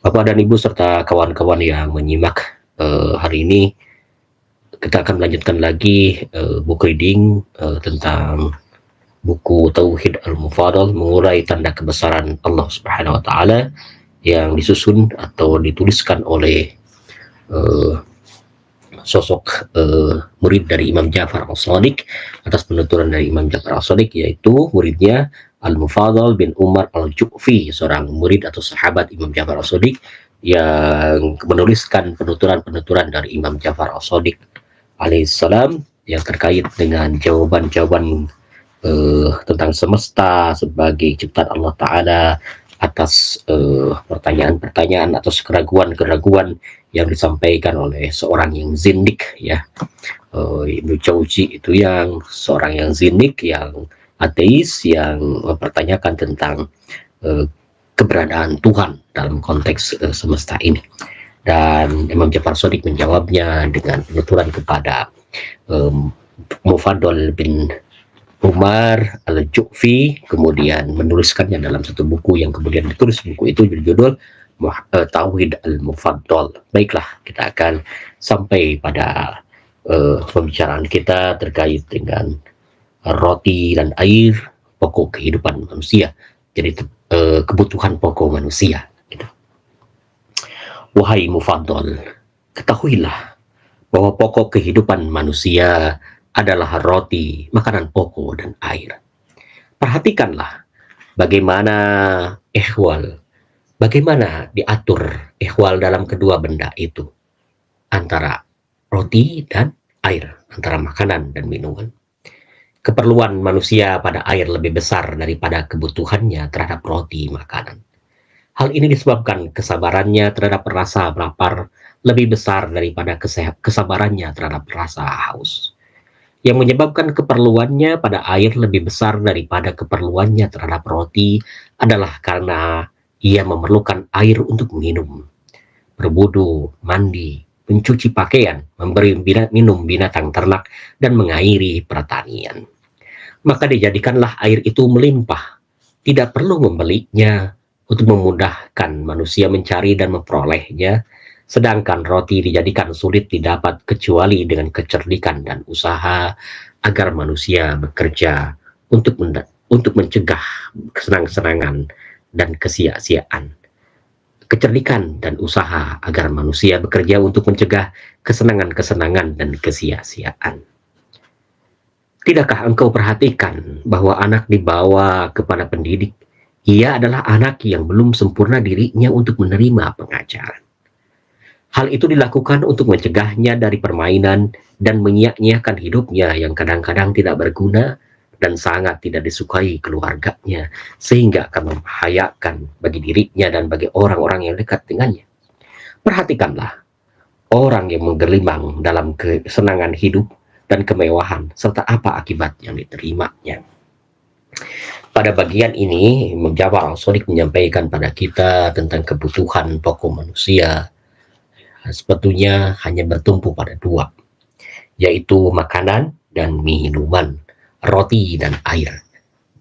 Bapak dan Ibu serta kawan-kawan yang menyimak hari ini, kita akan melanjutkan lagi book reading tentang buku Tauhid Al-Mufadal, mengurai tanda kebesaran Allah Subhanahu wa taala, yang disusun atau dituliskan oleh eh, sosok murid dari Imam Ja'far As-Shadiq atas penuturan dari Imam Ja'far As-Shadiq, yaitu muridnya Al-Mufadal bin Umar Al-Ju'fi, seorang murid atau sahabat Imam Ja'far As-Shadiq yang menuliskan penuturan-penuturan dari Imam Ja'far As-Shadiq alaihissalam yang terkait dengan jawaban-jawaban tentang semesta sebagai ciptaan Allah Ta'ala atas pertanyaan-pertanyaan atau keraguan-keraguan yang disampaikan oleh seorang yang zindik, ya. Ibnu Jauzi itu yang seorang yang zindik, yang ateis, yang mempertanyakan tentang uh, keberadaan Tuhan dalam konteks semesta ini. Dan Imam Ja'far Shadiq menjawabnya dengan penuturan kepada um, Mufaddal bin Umar Al-Ju'fi, kemudian menuliskannya dalam satu buku yang kemudian ditulis buku itu berjudul Tauhid Al-Mufaddal. Baiklah, kita akan sampai pada pembicaraan kita terkait dengan roti dan air, pokok kehidupan manusia. Jadi kebutuhan pokok manusia. Gitu. Wahai Mufaddal, ketahuilah bahwa pokok kehidupan manusia adalah roti, makanan pokok, dan air. Perhatikanlah bagaimana ihwal, bagaimana diatur ihwal dalam kedua benda itu, antara roti dan air, antara makanan dan minuman. Keperluan manusia pada air lebih besar daripada kebutuhannya terhadap roti makanan. Hal ini disebabkan kesabarannya terhadap rasa lapar lebih besar daripada kesabarannya terhadap rasa haus. Yang menyebabkan keperluannya pada air lebih besar daripada keperluannya terhadap roti adalah karena ia memerlukan air untuk minum, berwudu, mandi, mencuci pakaian, memberi minum binatang ternak, dan mengairi pertanian. Maka dijadikanlah air itu melimpah, tidak perlu membelinya untuk memudahkan manusia mencari dan memperolehnya, sedangkan roti dijadikan sulit didapat kecuali dengan kecerdikan dan usaha agar manusia bekerja untuk mencegah kesenang-senangan dan kesia-siaan. Kecerdikan dan usaha agar manusia bekerja untuk mencegah kesenangan-kesenangan dan kesia-siaan. Tidakkah engkau perhatikan bahwa anak dibawa kepada pendidik, ia adalah anak yang belum sempurna dirinya untuk menerima pengajaran. Hal itu dilakukan untuk mencegahnya dari permainan dan menyia-nyiakan hidupnya yang kadang-kadang tidak berguna dan sangat tidak disukai keluarganya, sehingga akan membahayakan bagi dirinya dan bagi orang-orang yang dekat dengannya. Perhatikanlah orang yang menggelimang dalam kesenangan hidup dan kemewahan, serta apa akibat yang diterimanya. Pada bagian ini, Imam Ja'far As-Shadiq menyampaikan pada kita tentang kebutuhan pokok manusia. Sebetulnya hanya bertumpu pada dua, yaitu makanan dan minuman, roti dan air.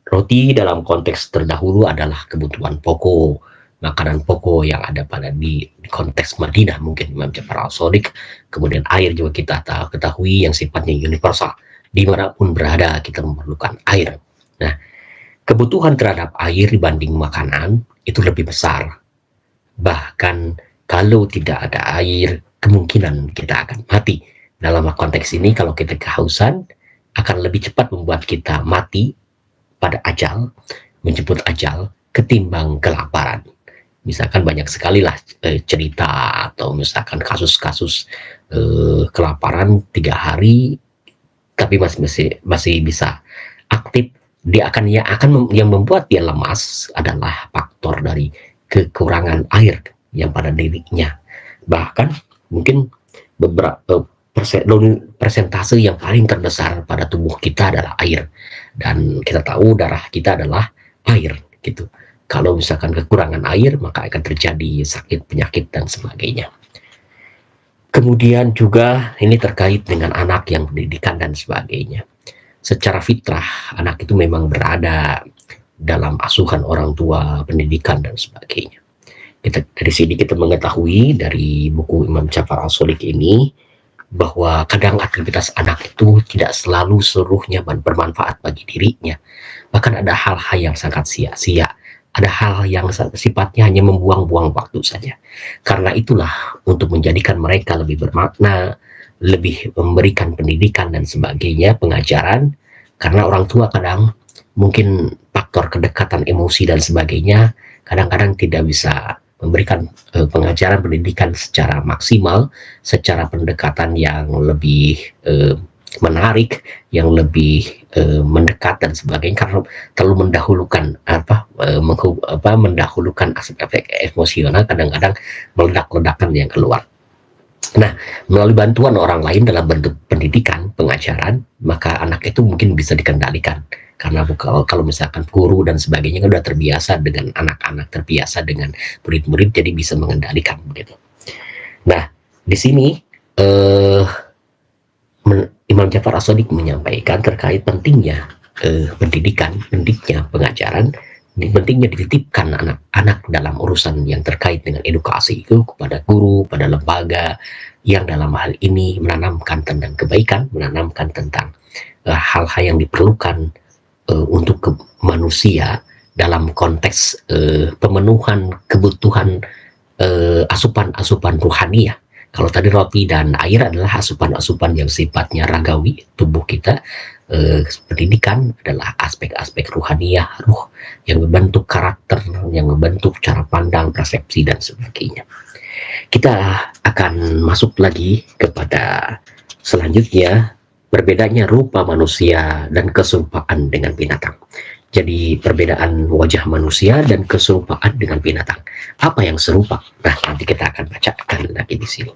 Roti dalam konteks terdahulu adalah kebutuhan pokok, makanan pokok yang ada pada di konteks Madinah mungkin Imam Ja'far As-Shadiq. Kemudian air juga kita ketahui yang sifatnya universal, dimanapun berada kita memerlukan air. Nah, kebutuhan terhadap air dibanding makanan itu lebih besar. Bahkan kalau tidak ada air, kemungkinan kita akan mati. Dalam konteks ini, kalau kita kehausan, akan lebih cepat membuat kita mati pada ajal, menjemput ajal, ketimbang kelaparan. Misalkan banyak sekali lah cerita atau misalkan kasus-kasus kelaparan 3 hari tapi masih bisa aktif. Dia akan yang membuat dia lemas adalah faktor dari kekurangan air yang pada dirinya. Bahkan mungkin beberapa persentase yang paling terbesar pada tubuh kita adalah air, dan kita tahu darah kita adalah air gitu. Kalau misalkan kekurangan air, maka akan terjadi sakit, penyakit, dan sebagainya. Kemudian juga ini terkait dengan anak yang pendidikan dan sebagainya. Secara fitrah, anak itu memang berada dalam asuhan orang tua, pendidikan, dan sebagainya. Dari sini kita mengetahui dari buku Imam Jafar As-Shadiq ini bahwa kadang aktivitas anak itu tidak selalu seluruhnya bermanfaat bagi dirinya. Bahkan ada hal-hal yang sangat sia-sia, ada hal yang sifatnya hanya membuang-buang waktu saja. Karena itulah untuk menjadikan mereka lebih bermakna, lebih memberikan pendidikan dan sebagainya, pengajaran, karena orang tua kadang mungkin faktor kedekatan emosi dan sebagainya kadang-kadang tidak bisa memberikan pengajaran pendidikan secara maksimal, secara pendekatan yang lebih menarik, yang lebih mendekat dan sebagainya, karena terlalu mendahulukan mendahulukan aspek emosional, kadang-kadang meledak-ledakan yang keluar. Nah, melalui bantuan orang lain dalam bentuk pendidikan, pengajaran, maka anak itu mungkin bisa dikendalikan. Karena kalau misalkan guru dan sebagainya kan sudah terbiasa dengan anak-anak, terbiasa dengan murid-murid, jadi bisa mengendalikan begitu. Nah, di sini Imam Jafar As-Shadiq menyampaikan terkait pentingnya pendidikan, pengajaran, pentingnya dititipkan anak-anak dalam urusan yang terkait dengan edukasi itu kepada guru, pada lembaga yang dalam hal ini menanamkan tentang kebaikan, menanamkan tentang hal-hal yang diperlukan untuk manusia dalam konteks pemenuhan kebutuhan asupan-asupan ruhaniyah. Kalau tadi roti dan air adalah asupan-asupan yang sifatnya ragawi tubuh kita, pendidikan adalah aspek-aspek ruhaniyah, ruh yang membentuk karakter, yang membentuk cara pandang, persepsi dan sebagainya. Kita akan masuk lagi kepada selanjutnya, berbedanya rupa manusia dan keserupaan dengan binatang. Jadi perbedaan wajah manusia dan keserupaan dengan binatang. Apa yang serupa? Nah, nanti kita akan bacakan lagi di sini.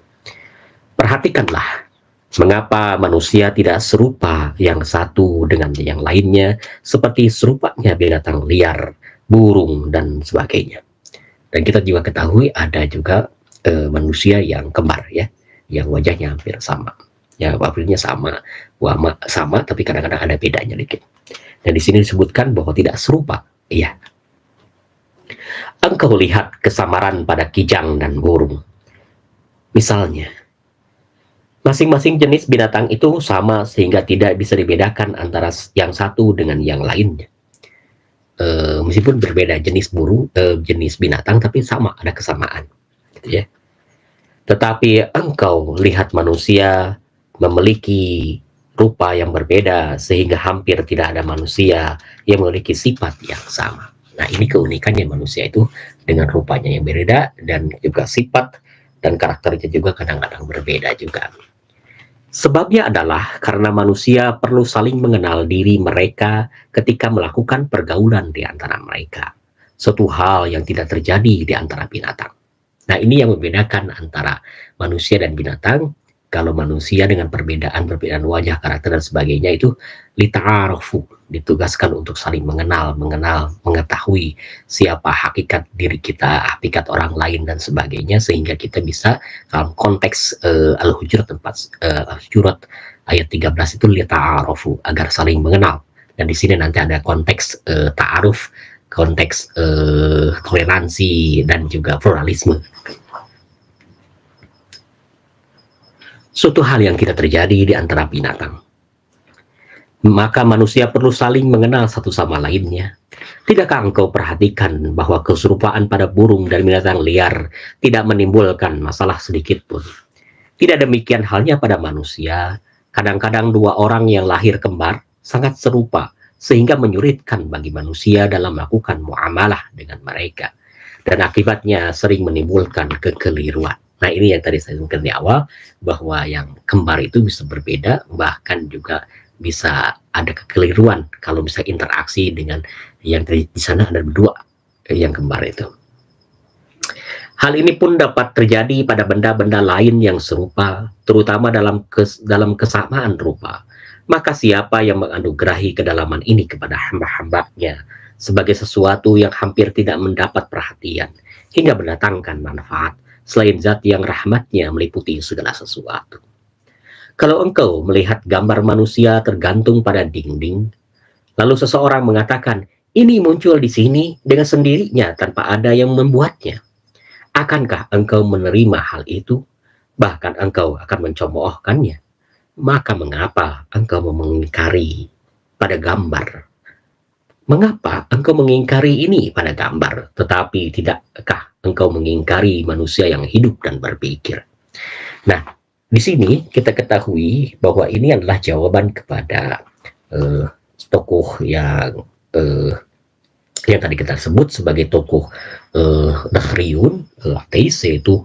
Perhatikanlah mengapa manusia tidak serupa yang satu dengan yang lainnya, seperti serupanya binatang liar, burung, dan sebagainya. Dan kita juga ketahui ada juga manusia yang kembar, ya, yang wajahnya hampir sama. Ya, wajahnya sama, tapi kadang-kadang ada bedanya dikit. Dan di sini disebutkan bahwa tidak serupa. Iya. Engkau lihat kesamaran pada kijang dan burung. Misalnya, masing-masing jenis binatang itu sama sehingga tidak bisa dibedakan antara yang satu dengan yang lainnya. Meskipun berbeda jenis jenis binatang, tapi sama, ada kesamaan. Gitu ya. Tetapi engkau lihat manusia memiliki rupa yang berbeda sehingga hampir tidak ada manusia yang memiliki sifat yang sama. Nah, ini keunikannya manusia itu dengan rupanya yang berbeda dan juga sifat dan karakternya juga kadang-kadang berbeda juga. Sebabnya adalah karena manusia perlu saling mengenal diri mereka ketika melakukan pergaulan di antara mereka. Suatu hal yang tidak terjadi di antara binatang. Nah, ini yang membedakan antara manusia dan binatang. Kalau manusia dengan perbedaan wajah, karakter dan sebagainya itu lita'arufu, ditugaskan untuk saling mengenal, mengetahui siapa hakikat diri kita, hakikat orang lain dan sebagainya, sehingga kita bisa dalam konteks Al-Hujurat Al-Hujurat ayat 13 itu lita'arufu, agar saling mengenal. Dan di sini nanti ada konteks ta'aruf, konteks toleransi dan juga pluralisme. Suatu hal yang tidak terjadi di antara binatang. Maka manusia perlu saling mengenal satu sama lainnya. Tidakkah engkau perhatikan bahwa keserupaan pada burung dan binatang liar tidak menimbulkan masalah sedikit pun? Tidak demikian halnya pada manusia. Kadang-kadang dua orang yang lahir kembar sangat serupa, sehingga menyulitkan bagi manusia dalam melakukan muamalah dengan mereka. Dan akibatnya sering menimbulkan kekeliruan. Nah, ini yang tadi saya sebutkan di awal, bahwa yang kembar itu bisa berbeda, bahkan juga bisa ada kekeliruan kalau bisa interaksi dengan yang di sana ada dua yang kembar itu. Hal ini pun dapat terjadi pada benda-benda lain yang serupa, terutama dalam kesamaan rupa. Maka siapa yang menganugerahi kedalaman ini kepada hamba-hambanya sebagai sesuatu yang hampir tidak mendapat perhatian, hingga mendatangkan manfaat, selain zat yang rahmatnya meliputi segala sesuatu. Kalau engkau melihat gambar manusia tergantung pada dinding, lalu seseorang mengatakan, ini muncul di sini dengan sendirinya tanpa ada yang membuatnya. Akankah engkau menerima hal itu? Bahkan engkau akan mencemoohkannya. Maka mengapa engkau mengingkari pada gambar? Mengapa engkau mengingkari ini pada gambar, tetapi tidakkah engkau mengingkari manusia yang hidup dan berpikir? Nah, di sini kita ketahui bahwa ini adalah jawaban kepada uh, tokoh yang tadi kita sebut sebagai tokoh Nahriyun Tais, yaitu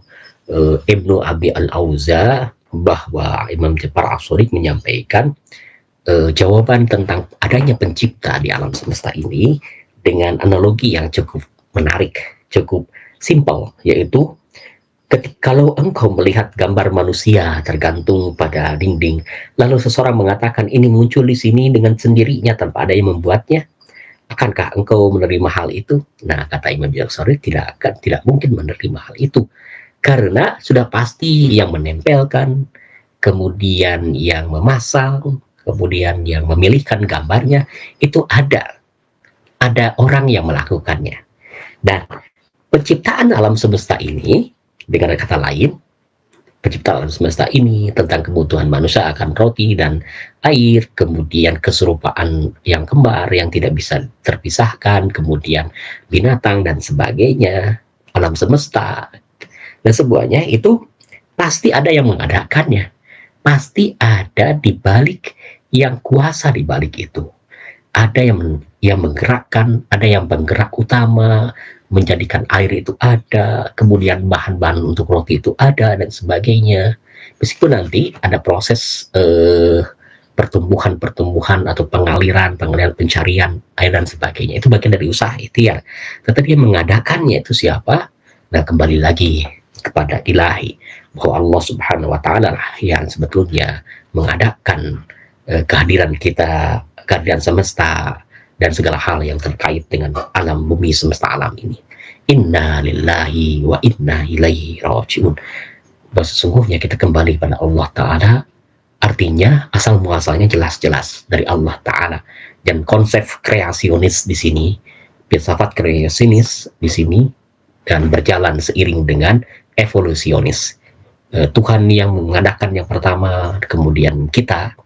Ibnu Abi Al-Auza, bahwa Imam Ja'far As-Shadiq menyampaikan jawaban tentang adanya pencipta di alam semesta ini dengan analogi yang cukup menarik, cukup simpel, yaitu kalau engkau melihat gambar manusia tergantung pada dinding, lalu seseorang mengatakan ini muncul di sini dengan sendirinya tanpa ada yang membuatnya, akankah engkau menerima hal itu? Nah, kata Imam Jassari, tidak mungkin menerima hal itu, karena sudah pasti yang menempelkan, kemudian yang memasang, kemudian yang memilihkan gambarnya itu ada orang yang melakukannya. Dan penciptaan alam semesta ini, dengan kata lain, penciptaan alam semesta ini tentang kebutuhan manusia akan roti dan air, kemudian keserupaan yang kembar yang tidak bisa terpisahkan, kemudian binatang dan sebagainya, alam semesta, dan semuanya itu pasti ada yang mengadakannya. Pasti ada di balik yang kuasa di balik itu. Ada yang menggerakkan, ada yang penggerak utama, menjadikan air itu ada, kemudian bahan-bahan untuk roti itu ada, dan sebagainya. Meskipun nanti ada proses pertumbuhan atau pengaliran pencarian air dan sebagainya, itu bagian dari usaha ikhtiar. Tetapi yang mengadakannya itu siapa? Nah, kembali lagi kepada ilahi, bahwa Allah Subhanahu wa Ta'ala yang sebetulnya mengadakan kehadiran kita, kehadiran semesta, dan segala hal yang terkait dengan alam bumi semesta alam ini. Inna lillahi wa inna ilaihi raji'un. Bahwa sesungguhnya kita kembali pada Allah Ta'ala, artinya asal muasalnya jelas-jelas dari Allah Ta'ala. Dan konsep kreasionis di sini, filsafat kreasionis di sini, dan berjalan seiring dengan evolusionis. Tuhan yang mengadakan yang pertama, kemudian kita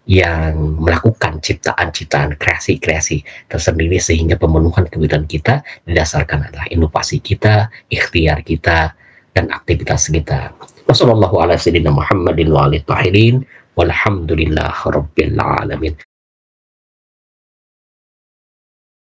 yang melakukan ciptaan-ciptaan, kreasi-kreasi tersendiri, sehingga pemenuhan kebutuhan kita didasarkan adalah inovasi kita, ikhtiar kita, dan aktivitas kita. Wassalamualaikum warahmatullahi wabarakatuh. Walhamdulillah rabbil alamin.